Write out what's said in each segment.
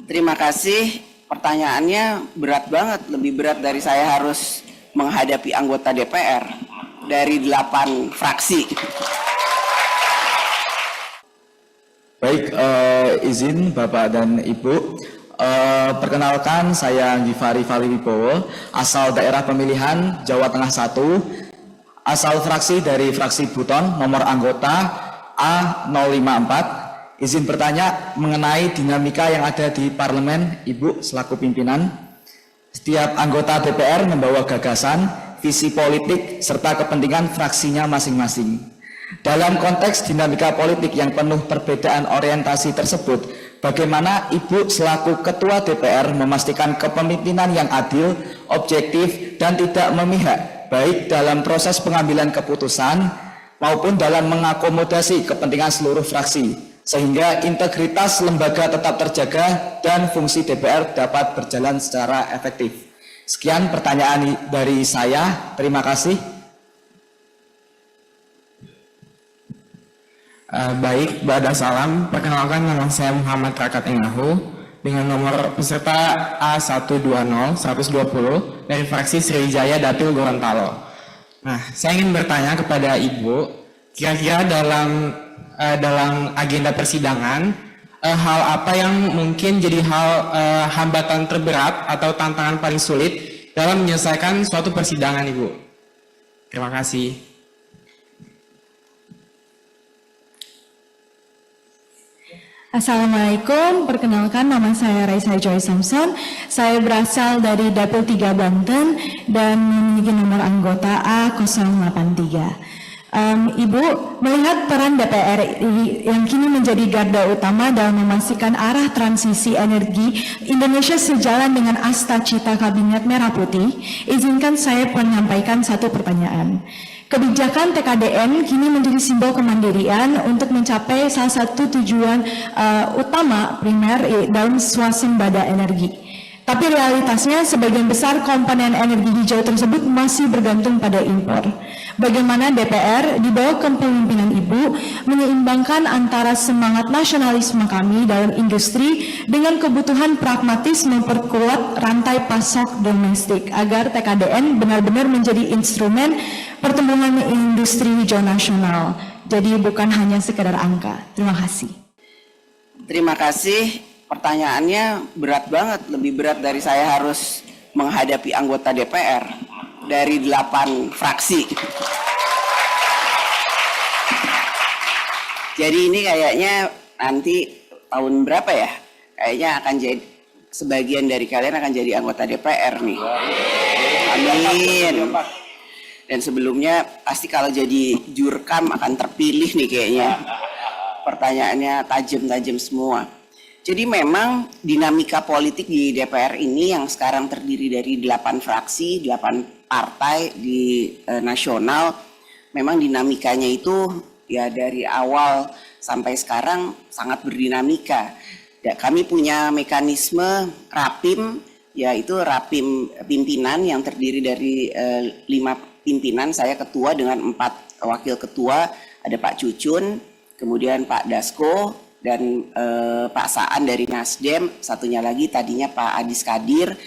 Terima kasih. Pertanyaannya berat banget, lebih berat dari saya harus menghadapi anggota DPR dari 8 fraksi. Baik, izin Bapak dan Ibu. Perkenalkan, saya Gifari Faliwibowo, asal daerah pemilihan Jawa Tengah 1, asal fraksi dari fraksi Buton, nomor anggota A054. Izin bertanya mengenai dinamika yang ada di parlemen, Ibu selaku pimpinan. Setiap anggota DPR membawa gagasan, visi politik, serta kepentingan fraksinya masing-masing. Dalam konteks dinamika politik yang penuh perbedaan orientasi tersebut, bagaimana Ibu selaku Ketua DPR memastikan kepemimpinan yang adil, objektif, dan tidak memihak, baik dalam proses pengambilan keputusan maupun dalam mengakomodasi kepentingan seluruh fraksi, sehingga integritas lembaga tetap terjaga dan fungsi DPR dapat berjalan secara efektif. Sekian pertanyaan dari saya. Terima kasih. Baik, Bada Salam. Perkenalkan, nama saya Muhammad Rakat Engahu dengan nomor peserta A120-120 dari fraksi Sriwijaya Dapil Gorontalo. Nah, saya ingin bertanya kepada Ibu, kira-kira dalam agenda persidangan, hal apa yang mungkin jadi hambatan terberat atau tantangan paling sulit dalam menyelesaikan suatu persidangan, Ibu? Terima kasih. Assalamualaikum, perkenalkan nama saya Raisa Joy Samson. Saya berasal dari Dapil 3 Banten dan memiliki nomor anggota A083. Ibu, melihat peran DPR yang kini menjadi garda utama dalam memastikan arah transisi energi Indonesia sejalan dengan asta cita Kabinet Merah Putih, izinkan saya menyampaikan satu pertanyaan. Kebijakan TKDN kini menjadi simbol kemandirian untuk mencapai salah satu tujuan utama primer dalam swasembada energi. Tapi realitasnya sebagian besar komponen energi hijau tersebut masih bergantung pada impor. Bagaimana DPR di bawah kepemimpinan Ibu menyeimbangkan antara semangat nasionalisme kami dalam industri dengan kebutuhan pragmatis memperkuat rantai pasok domestik agar TKDN benar-benar menjadi instrumen pertumbuhan industri hijau nasional. Jadi bukan hanya sekedar angka. Terima kasih. Terima kasih. Pertanyaannya berat banget, lebih berat dari saya harus menghadapi anggota DPR dari 8 fraksi. Jadi ini kayaknya nanti tahun berapa ya? Kayaknya akan jadi sebagian dari kalian akan jadi anggota DPR nih. Amin. Dan sebelumnya pasti kalau jadi jurkam akan terpilih nih kayaknya. Pertanyaannya tajam-tajam semua. Jadi memang dinamika politik di DPR ini yang sekarang terdiri dari 8 fraksi, 8 partai di nasional, memang dinamikanya itu ya dari awal sampai sekarang sangat berdinamika. Kami punya mekanisme Rapim, yaitu Rapim pimpinan yang terdiri dari 5 pimpinan, saya ketua dengan 4 wakil ketua, ada Pak Cucun, kemudian Pak Dasko, dan Pak Saan dari Nasdem, satunya lagi tadinya Pak Adis Kadir,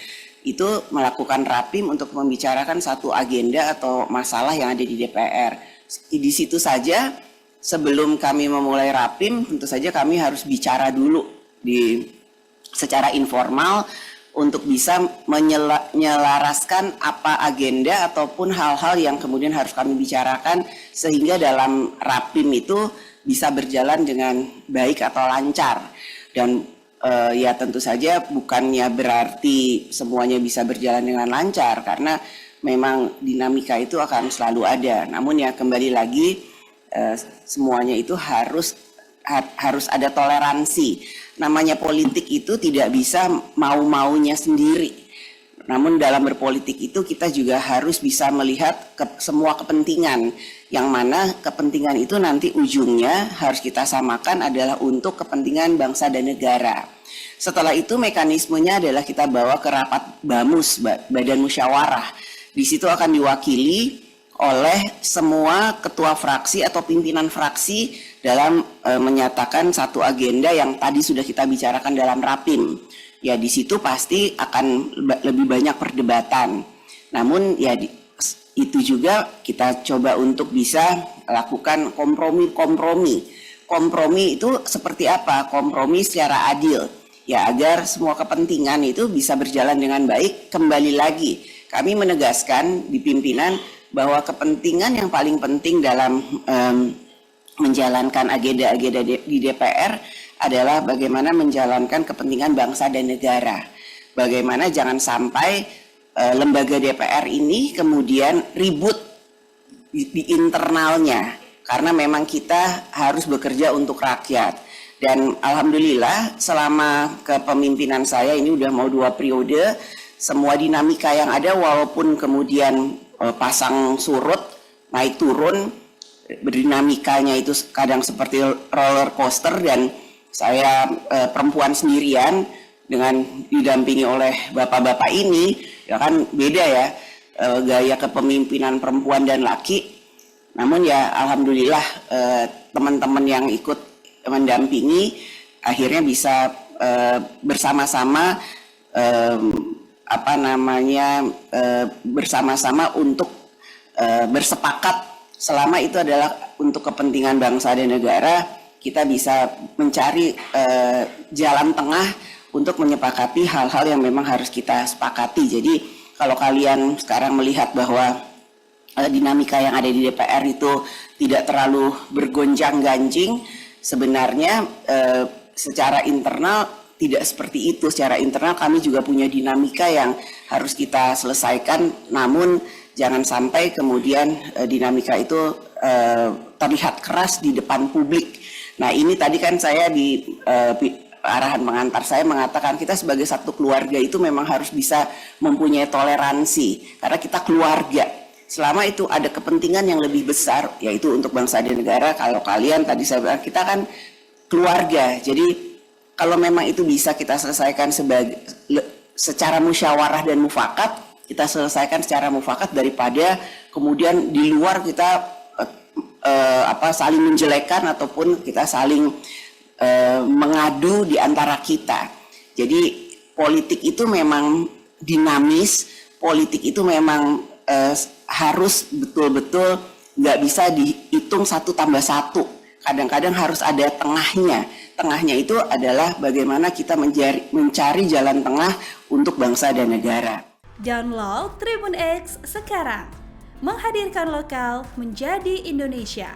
itu melakukan Rapim untuk membicarakan satu agenda atau masalah yang ada di DPR. Di situ saja sebelum kami memulai Rapim, tentu saja kami harus bicara dulu secara informal untuk bisa menyelaraskan apa agenda ataupun hal-hal yang kemudian harus kami bicarakan sehingga dalam Rapim itu bisa berjalan dengan baik atau lancar. Dan ya tentu saja bukannya berarti semuanya bisa berjalan dengan lancar karena memang dinamika itu akan selalu ada. Namun ya kembali lagi semuanya itu harus ada toleransi. Namanya politik itu tidak bisa mau-maunya sendiri. Namun dalam berpolitik itu kita juga harus bisa melihat semua kepentingan, yang mana kepentingan itu nanti ujungnya harus kita samakan adalah untuk kepentingan bangsa dan negara. Setelah itu mekanismenya adalah kita bawa ke rapat BAMUS, Badan Musyawarah. Di situ akan diwakili oleh semua ketua fraksi atau pimpinan fraksi dalam menyatakan satu agenda yang tadi sudah kita bicarakan dalam Rapim. Ya di situ pasti akan lebih banyak perdebatan. Namun ya itu juga kita coba untuk bisa lakukan kompromi. Kompromi itu seperti apa? Kompromi secara adil. Ya agar semua kepentingan itu bisa berjalan dengan baik. Kembali lagi kami menegaskan di pimpinan bahwa kepentingan yang paling penting dalam menjalankan agenda-agenda di DPR adalah bagaimana menjalankan kepentingan bangsa dan negara. Bagaimana jangan sampai lembaga DPR ini kemudian ribut di internalnya, karena memang kita harus bekerja untuk rakyat. Dan alhamdulillah selama kepemimpinan saya ini udah mau 2 periode, semua dinamika yang ada walaupun kemudian pasang surut, naik turun, berdinamikanya itu kadang seperti roller coaster, dan saya perempuan sendirian dengan didampingi oleh bapak-bapak ini, ya kan beda ya gaya kepemimpinan perempuan dan laki. Namun ya alhamdulillah teman-teman yang ikut mendampingi akhirnya bisa bersama-sama bersama-sama untuk bersepakat selama itu adalah untuk kepentingan bangsa dan negara, kita bisa mencari jalan tengah untuk menyepakati hal-hal yang memang harus kita sepakati. Jadi kalau kalian sekarang melihat bahwa dinamika yang ada di DPR itu tidak terlalu bergonjang-ganjing, sebenarnya secara internal tidak seperti itu. Secara internal kami juga punya dinamika yang harus kita selesaikan, namun jangan sampai kemudian dinamika itu terlihat keras di depan publik. Nah ini tadi kan saya di arahan pengantar saya mengatakan kita sebagai satu keluarga itu memang harus bisa mempunyai toleransi, karena kita keluarga. Selama itu ada kepentingan yang lebih besar, yaitu untuk bangsa dan negara. Kalau kalian tadi saya bilang kita kan keluarga, jadi kalau memang itu bisa kita selesaikan secara musyawarah dan mufakat, kita selesaikan secara mufakat daripada kemudian di luar kita saling menjelekan ataupun kita saling mengadu di antara kita. Jadi politik itu memang dinamis, politik itu memang harus betul-betul nggak bisa dihitung 1 tambah 1. Kadang-kadang harus ada tengahnya. Tengahnya itu adalah bagaimana kita mencari jalan tengah untuk bangsa dan negara. Download Tribun X sekarang. Menghadirkan lokal menjadi Indonesia.